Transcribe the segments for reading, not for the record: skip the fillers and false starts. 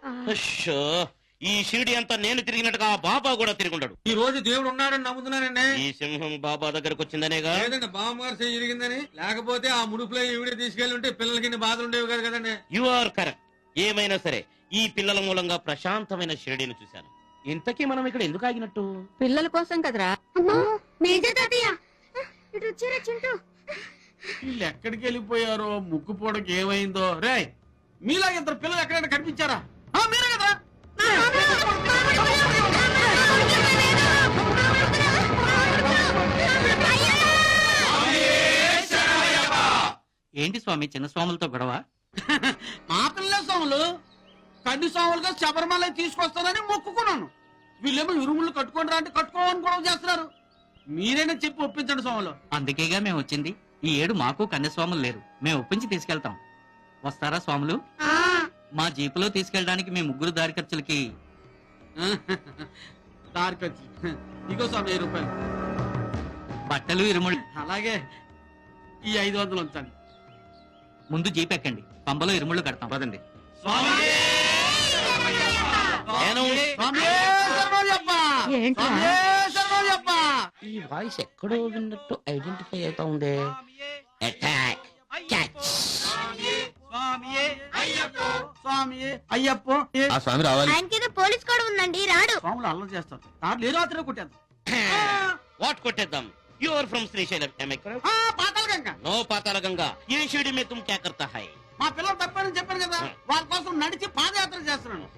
అశ్శో, ఈ షిరిడి అంతా నేను తిరిగినట్టుగా ఆ బాబా కూడా తిరుగుంటాడు. ఈ రోజు దేవుడు ఉన్నాడని నమ్ముతున్నానండి. ఈ సింహం బాబా దగ్గరకు వచ్చిందనేగా. లేదండి, బామ్మగారు చెయ్యి ఇరిగిందని. లేకపోతే ఆ ముడుపులో ఈవిడే తీసుకెళ్లి ఉంటే పిల్లలకి ఇన్ని బాధలు ఉండేవి కాదు కదండి. You are correct. ఏమైనా సరే ఈ పిల్లల మూలంగా ప్రశాంతమైన షిరిడిని చూశాను. ఇంతకీ మనం ఇక్కడ ఎందుకు ఆగినట్టు? పిల్లల కోసం కదరా. వీళ్ళు ఎక్కడికి వెళ్ళిపోయారో, ముక్కు పూడకి ఏమైందో. రే, మీలాగా ఇద్దరు పిల్లలు ఎక్కడైనా కనిపించారా? మీరే కదా. ఏంటి స్వామి చిన్న స్వాములతో గొడవ? మా పిల్లల స్వాములు కన్ను స్వాములుగా శబరిమల తీసుకొస్తానని మొక్కుకున్నాను. వీళ్ళేమో ఇరుములు కట్టుకుంటారా అంటే కట్టుకోవాలని గొడవ చేస్తున్నారు. మీరైనా చెప్పి ఒప్పించండి స్వాములు. అందుకేగా మేము వచ్చింది. ఈ ఏడు మాకు కన్యస్వాములు లేరు. మేము ఒప్పించి తీసుకెళ్తాం. వస్తారా స్వాములు? మా జీపులో తీసుకెళ్ళడానికి మీ ముగ్గురు దారి ఖర్చులకి దారికొచ్చి ఇగో స్వామి 1000 రూపాయలు. బట్టలు ఇరుముళ్ళు. అలాగే ఈ 500 ఉంచండి. ముందు జీప్ ఎక్కండి, పంబలో ఇరుముళ్ళు కడతాం. పదండి. ఈ వాయిస్ ఎక్కడో విన్నట్టు ఐడెంటిఫై అవుతా ఉంది. Attack catch. అయ్యప్ప ఆ స్వామి రావాలి. ఆయనకేదో పోలీస్ కూడా ఉందండి, రాడు. స్వాములు అల్లరి చేస్తారు. దాంట్లో ఏదో అతనే కొట్టేద్దాం. వాట్ కొట్టేద్దాం? You are from Srisailam. Patala Ganga. No Patala Ganga. ఏ షిరిడి మే తుమ్ క్యా కర్తా హై? మా పిల్లలు తప్పారని చెప్పాను కదా, వాళ్ళ కోసం నడిచి పాదయాత్ర చేస్తున్నాను.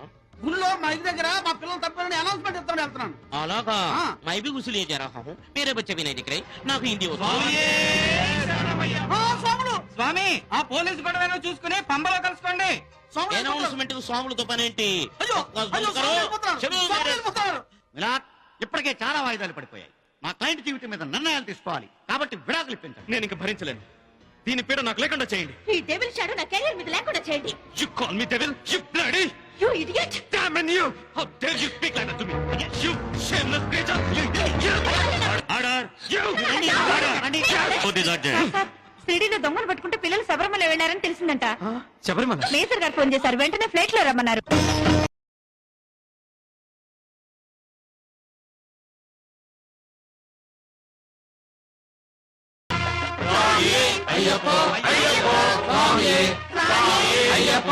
గుళ్ళో మా ఇంటి దగ్గర మా పిల్లలు తప్పారని అనౌన్స్మెంట్ ఇస్తాను వెళ్తున్నాను. అలాగా? మై భీ గుస్లీ లే జా రహా హూం. మేరే బచ్చే భీ నహీ దిఖ్ రహే. నాకు హిందీ వస్తుంది. స్వాములు, స్వామి, ఆ పోలీసు గొడవ చూసుకుని పంబలో కలుసుకోండి. అనౌన్స్మెంట్ కు స్వాములతో పనేంటి? అయ్యో, అయ్యో, స్వాములు వెళ్ళిపోతున్నారు. స్వాములు వెళ్ళిపోతున్నారు. ఇప్పటికే చాలా వాయిదాలు పడిపోయాయి. మా క్లయింట్ జీవితం మీద నిర్ణయాలు తీసుకోవాలి కాబట్టి విడాకులు ఇప్పించండి. నేను ఇంక భరించలేను. దీని పేరు నాకు లేకుండా చేయండి. ఈ డెవిల్ షాడో నా కెరీర్ మీద లేకుండా చేయండి. You call me devil, you bloody! You idiot. Damn you! How dare you speak like that to me? You shameless creature! You! Order! You! Order! What is order? సిటీలో దొంగలు పట్టుకుంటే పిల్లలు శబరిమల వెళ్లారని తెలిసిందంట. శబరిమల? మేసర్ గారు phone చేశారు. వెంటనే ఫ్లైట్ లో రమ్మన్నారు. అయ్యప్ప అయ్యప్ప స్వామి అయ్యప్ప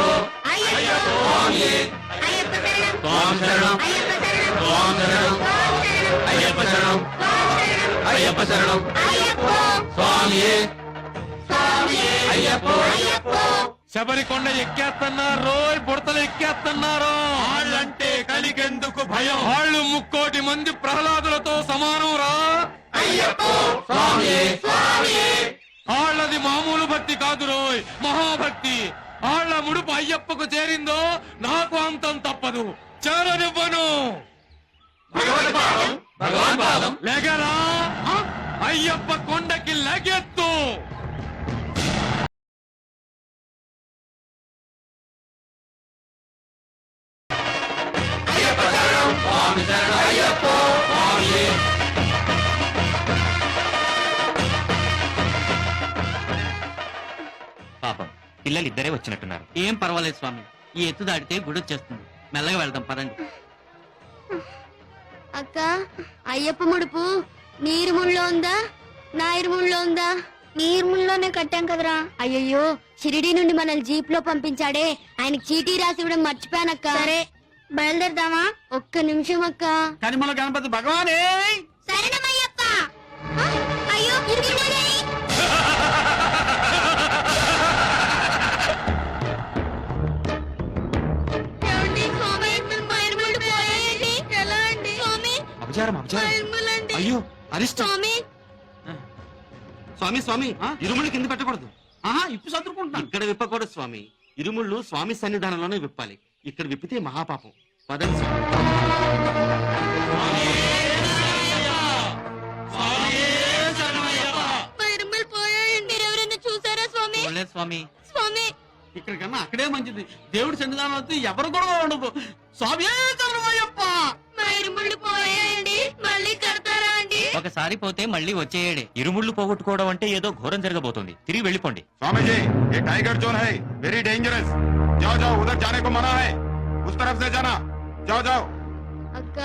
అయ్యప్ప స్వామి శరణం అయ్యప్ప శరణం అయ్యప్ప శరణం స్వామి అయ్యప్ప శబరికొండ ఎక్కేస్తున్నారు, బుడతలు ఎక్కేస్తున్నారు. వాళ్ళంటే కలిగెందుకు భయం? వాళ్ళు 3,00,00,000 మంది ప్రహ్లాదులతో సమానం రా. వాళ్ళది మామూలు భక్తి కాదు రోయ్, మహాభక్తి. వాళ్ళ ముడుపు అయ్యప్పకు చేరిందో నాకు అంతం తప్పదు, చేరనివ్వను. లెగరా అయ్యప్ప కొండకి లెగెత్తు. పాపం పిల్లలు ఇద్దరే వచ్చినట్టున్నారు. ఏం పర్వాలేదు స్వామి, ఈ ఎత్తు దాటితే గుడి వచ్చేస్తుంది. మెల్లగా వెళ్దాం, పదండి. అక్క, అయ్యప్ప ముడుపు నీరుముళ్ళో ఉందా, నా ఇరుముళ్ళో ఉందా? నీరుముల్లోనే కట్టాం కదరా. అయ్యయ్యో, షిరిడి నుండి మనల్ని జీప్ లో పంపించాడే, ఆయనకి చీటీ రాసి ఇవ్వడం మర్చిపోయానక్క. సరే బయలుదేరదామా? ఒక్క నిమిషం అక్క. కనిమల గణపతి భగవానే. సరేనమ్మయ్యప్ప. అయ్యో అయ్యో అరిష్టం. స్వామి స్వామి, ఇరుముళ్ళు కింద పెట్టకూడదు. ఇప్పు చదువుకుంటున్నా. ఇక్కడ విప్పకూడదు స్వామి. ఇరుముళ్ళు స్వామి సన్నిధానంలోనే విప్పాలి. ఇక్కడ విప్పితే మహాపాపం. పదండి చూసారా స్వామి? స్వామి స్వామి ఇక్కడికన్నా అక్కడే మంచిది. దేవుడి సన్నిధానం వస్తే ఎవరు కూడా ఉండదు. స్వామి చరణమయ్యప్ప. మళ్ళీ కడతారా అండి? ఒకసారి పోతే మళ్ళీ వచ్చేయడే. ఇరుముళ్ళు పోగొట్టుకోవడం అంటే ఏదో ఘోరం జరగబోతోంది. తిరిగి వెళ్ళిపోండి. स्वामी जी ये टाइगर जोन है, वेरी डेंजरस. जाओ जाओ, उधर जाने को मना है. उस तरफ तरफ से जाना जाओ जाओ అక్క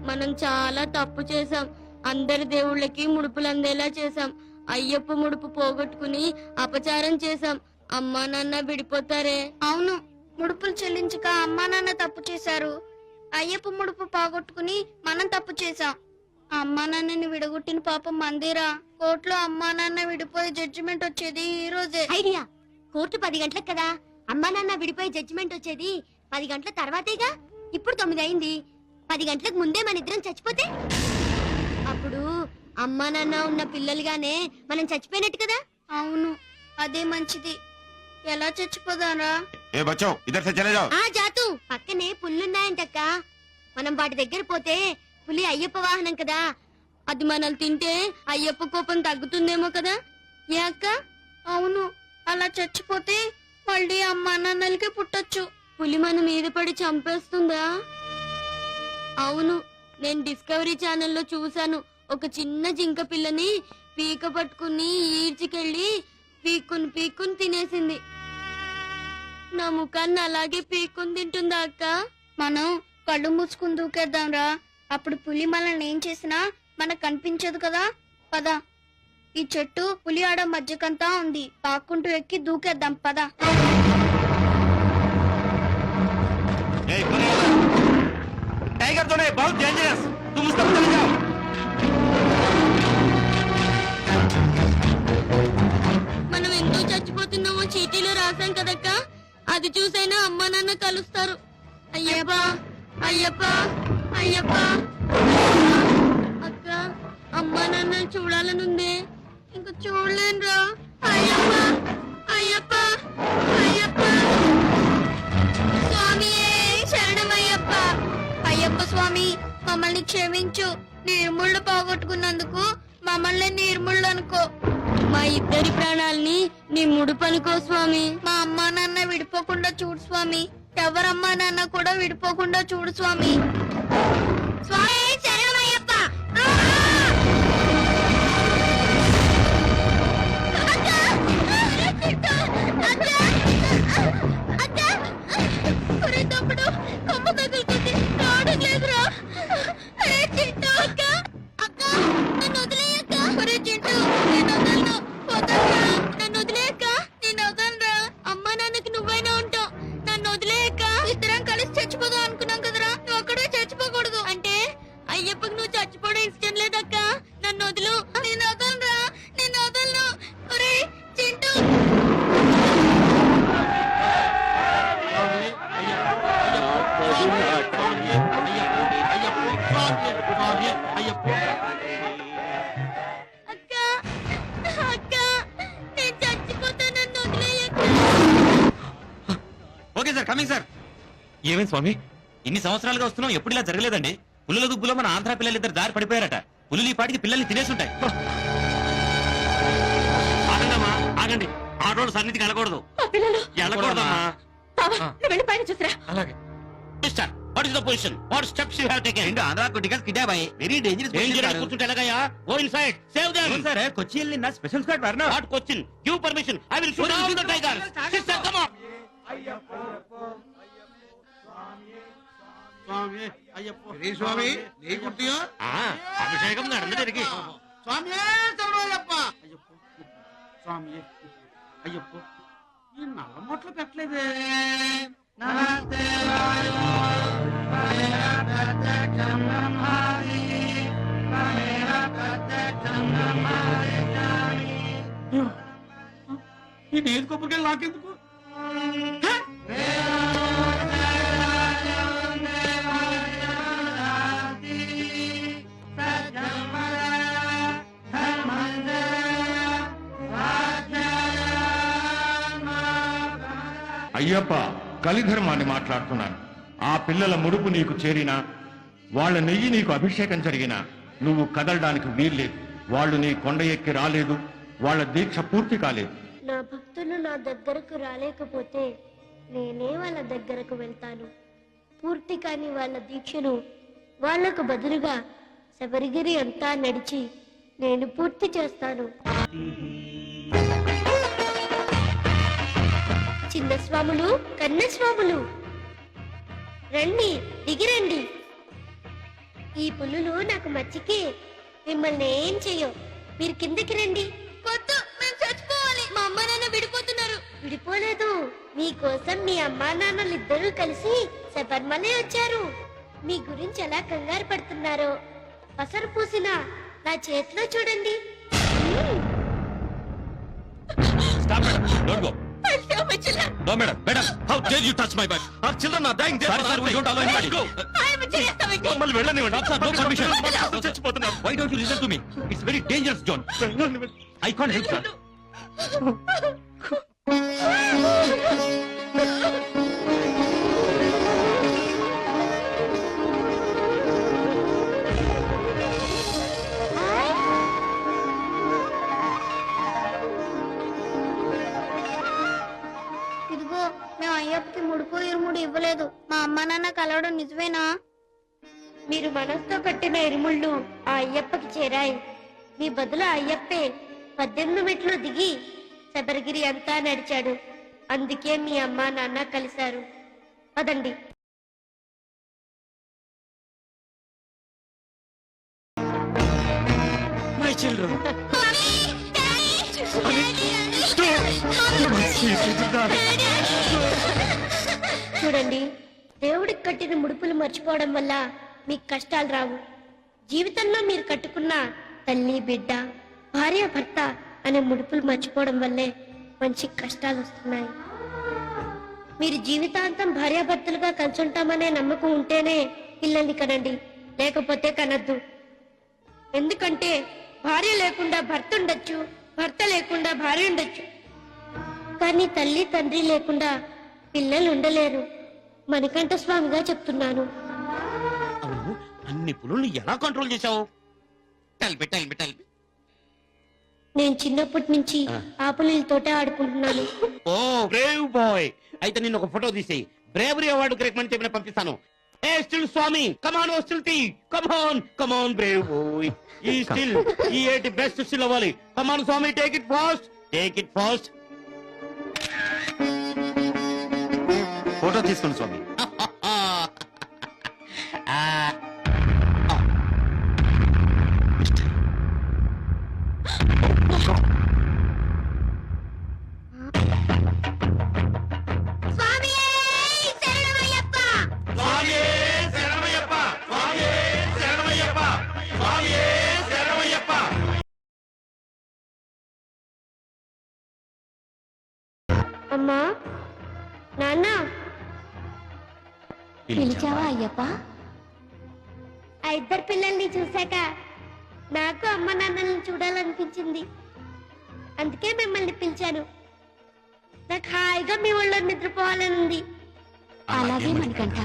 మనం చాలా తప్పు చేశాం. అందరి దేవుళ్ళకి ముడుపులు అందేలా చేశాం. అయ్యప్ప ముడుపు పోగొట్టుకుని అపచారం చేశాం. అమ్మా నాన్న విడిపోతారే. అవును, ముడుపులు చెల్లించక అమ్మా నాన్న తప్పు చేశారు. అయ్యప్ప ముడుపు పోగొట్టుకుని మనం తప్పు చేశాం. అమ్మా నాన్నని విడగొట్టిన పాపం మందిరా. కోర్టులో అమ్మా నాన్న విడిపోయి జడ్జిమెంట్ వచ్చేది ఈ రోజే. ఐడియా, కోర్టు 10 గంటలకు కదా. అమ్మా నాన్న విడిపోయి జడ్జిమెంట్ వచ్చేది 10 గంటల తర్వాతేగా. ఇప్పుడు 9 అయింది. 10 గంటలకు ముందే మన ఇద్దరం చచ్చిపోతే అప్పుడు అమ్మా నాన్న ఉన్న పిల్లలుగానే మనం చచ్చిపోయినట్టు కదా. అవును, అదే మంచిది. ఎలా చచ్చిపోదారా? ए बच्चों इधर से चले जाओ ఆ జాతు, పక్కనే పుల్లున్నాయంటక్క. మనం వాటి దగ్గర పోతే పులి అయ్యప్ప వాహనం కదా, అది మనల్ని తింటే అయ్యప్ప కోపం తగ్గుతుందేమో కదా. ఏ అక్క? అవును, అలా చచ్చిపోతే మళ్ళీ అమ్మా నాన్నలకి పుట్టొచ్చు. పులి మన మీద పడి చంపేస్తుందా? అవును, నేను డిస్కవరీ ఛానల్లో చూశాను. ఒక చిన్న జింక పిల్లని పీక పట్టుకుని ఈడ్చికెళ్ళి పీక్కుని తినేసింది. నా ముఖాన్ని అలాగే పీక్కుని తింటుందా అక్క? మనం కళ్ళు మూసుకుని దూకేద్దాంరా. అప్పుడు పులి మనల్ని ఏం చేసినా మనకు కనిపించదు కదా. పద, ఈ చెట్టు పులి ఆడ మధ్యకంతా ఉంది. పాక్కుంటూ ఎక్కి దూకేద్దాం. పద. ए, कोने वाला? टाइगर तो नहीं, बहुत डेंजरस. तुम उस तरफ चले जाओ. మనం ఎందుకు చచ్చిపోతున్నామో చీటీలో రాసాం కదక్క. అది చూసైనా అమ్మా నాన్న కలుస్తారు. అయ్యప్ప అయ్యప్ప అయ్యప్ప. అక్క, అమ్మా నాన్న చూడాలనుందే, ఇంక చూడలేనురా. అయ్యప్ప అయ్యప్ప అయ్యప్ప. స్వామి శరణమయ్యప్ప. అయ్యప్ప స్వామి, మమ్మల్ని క్షమించు. నిర్ముళ్ళు పోగొట్టుకున్నందుకు మమ్మల్ని నిర్ముళ్ళు అనుకో. మా ఇద్దరి ప్రాణాల్ని నీ ముడుపనుకో స్వామి. మా అమ్మా నాన్న విడిపోకుండా చూడు స్వామి. ఎవరమ్మా నాన్న కూడా విడిపోకుండా చూడు స్వామి. స్వామి శరణమయ్యప్ప. తమ్ముడు కొమ్మ తగులుతుంది, రావడం లేదురా. చింటూ అక్క, అక్క నన్ను వదిలేయక్క. ఒరే చింటూ, నేను వదలను. వదలరా, నన్ను వదిలేయక్క. నేను వదలరా. అమ్మా నాన్నకి నువ్వైనా ఉంటావు, నన్ను వదిలేయక్క. ఇద్దరం కలిసి చచ్చిపోదాం అనుకున్నాం కదరా. నువ్వు అక్కడే చచ్చిపోకూడదు. అంటే అయ్యప్పకి నువ్వు చచ్చిపోవడం ఇష్టం లేదక్క. నన్ను వదులు. నేను వదలరా, నేను వదలను. ఒరే చింటూ. అక్క అక్క, నేను చచ్చిపోతా. నన్ను వదిలేయక్క. Okay sir, coming sir. ఏమేం స్వామి, ఇన్ని సంవత్సరాలుగా వస్తున్నాం, ఎప్పుడు ఇలా జరగలేదండి. పులుల దుబ్బులో మన ఆంధ్ర పిల్లలు ఇద్దరు దారి పడిపోయారట. పులులు ఈ పాటికి పిల్లల్ని తినేసుంటాయి. ఆగండమ్మా, ఆగండి. ఆ రోడ్డు సన్నిధికి వెళ్ళకూడదు. వెళ్ళకూడదమ్మా. అలాగే. Mister, what is the position? What steps you have taken? రెండు ఆంధ్ర కొట్టికల్స్ కిడ్నాప్ అయ్యి వెరీ డేంజరస్ కూర్చుంటే ఎలాగయ్యా? Go inside, save them. సరే, కొచ్చిన్ నిన్న స్పెషల్ స్క్వాడ్ వరనా. Not question, give permission. I will shoot all the tigers. Sister, come on. Swami Ayyappa. స్వామి నీ గుర్తియో అభిషేకం నడుంది తిరిగి. స్వామి శరణమయ్యప్ప. అయ్యప్ప స్వామి అయ్యప్ప. ఈ నల్ల మొట్లు పెట్టలేదే. ఈ నేతి కొబ్బరికాయలు నాకెందుకు? అయ్యప్ప, కలిధర్మాన్ని మాట్లాడుతున్నాను. ఆ పిల్లల ముడుపు నీకు చేరినా, వాళ్ళ నెయ్యి నీకు అభిషేకం జరిగినా నువ్వు కదలడానికి వీల్లేదు. వాళ్ళు నీ కొండ ఎక్కి రాలేదు, వాళ్ళ దీక్ష పూర్తి కాలేదు. నా భక్తులు నా దగ్గరకు రాలేకపోతే నేనే వాళ్ళ దగ్గరకు వెళ్తాను. పూర్తి కాని వాళ్ళ దీక్షను వాళ్లకు బదులుగా శబరిగిరి అంతా నడిచి నేను పూర్తి చేస్తాను. చిన్న స్వాములు, కన్న స్వాములు, రండి దిగిరండి. ఈ పుల్లులు నాకు మచ్చికి మిమ్మల్ని ఏం చెయ్యవు. మీరు కిందకి రండి. వద్దు, మేము చచ్చిపోవాలి. మా అమ్మ నాన్న విడిపోతున్నారు. విడిపోలేదు, మీకోసం మీ అమ్మా నాన్నలు ఇద్దరూ కలిసి శబరిమలై వచ్చారు. మీ గురించి ఎలా కంగారు పడుతున్నారో పసరు పూసిన నా చేతిలో చూడండి. Stop, madam. Don't go. No, madam. Madam, how dare you touch my bag? Our children are dying there. Sorry, sir, we don't allow anybody. Go. మమ్మల్ని వెళ్ళనివ్వండి. No permission. చచ్చిపోతున్నారు. Why don't you listen to me? It's very dangerous, John. I can't help, sir. ఇదిగో మేము అయ్యప్పకి ముడుపు ఇరుముడు ఇవ్వలేదు. మా అమ్మ నాన్న కలవడం నిజమేనా? మీరు మనసుతో కట్టిన ఇరుముళ్ళు ఆ అయ్యప్పకి చేరాయి. మీ బదులు అయ్యప్పే 18 మెట్లు దిగి శబరిగిరి అంతా నడిచాడు. అందుకే మీ అమ్మ నాన్న కలిశారు. పదండి. My children. చూడండి, దేవుడికి కట్టిన ముడుపులు మర్చిపోవడం వల్ల మీకు కష్టాలు రావు. జీవితంలో మీరు కట్టుకున్న తల్లి బిడ్డ భార్య భర్త అనే ముడుపులు మర్చిపోవడం వల్లే మంచి కష్టాలు వస్తున్నాయి. మీరు జీవితాంతం భార్యాభర్తలుగా కలిసి ఉంటామనే నమ్మకం ఉంటేనే పిల్లల్ని కనండి, లేకపోతే కనద్దు. ఎందుకంటే భార్య లేకుండా భర్త ఉండొచ్చు, భర్త లేకుండా భార్య ఉండొచ్చు, కానీ తల్లి తండ్రి లేకుండా పిల్లలు ఉండలేరు. మణికంఠ స్వామిగా చెప్తున్నాను. అవును, అన్ని పులుల్ని ఎలా కంట్రోల్ చేశావు? టెల్బి. నేను చిన్నప్పటి నుంచి ఆ పులితోటే ఆడుకుంటున్నాను. ఓ బ్రేవ్ బాయ్, అయితే నేను ఒక ఫోటో తీసేయి. బ్రేవరీ అవార్డు రికమెండ్ చెప్పిన పంపిస్తాను. ఏ స్టిల్ స్వామి, కమాన్ ఓ స్టిల్ టీ, కమాన్ బ్రేవ్ బాయ్. ఈ స్టిల్ ఈ ఏటి బెస్ట్ స్టిల్ అవ్వాలి. కమాన్ స్వామి, టేక్ ఇట్ ఫాస్ట్. ఫోటో తీసుకోండి స్వామి. అమ్మా, నాన్న, పిలిచావా అయ్యప్ప? ఆ ఇద్దరు పిల్లల్ని చూశాక నాకు అమ్మ నాన్నల్ని చూడాలనిపించింది. అందుకే మిమ్మల్ని పిలిచాను. నాకు హాయిగా మీ ఒళ్ళో నిద్రపోవాలని ఉంది. అలాగే మణికంఠ.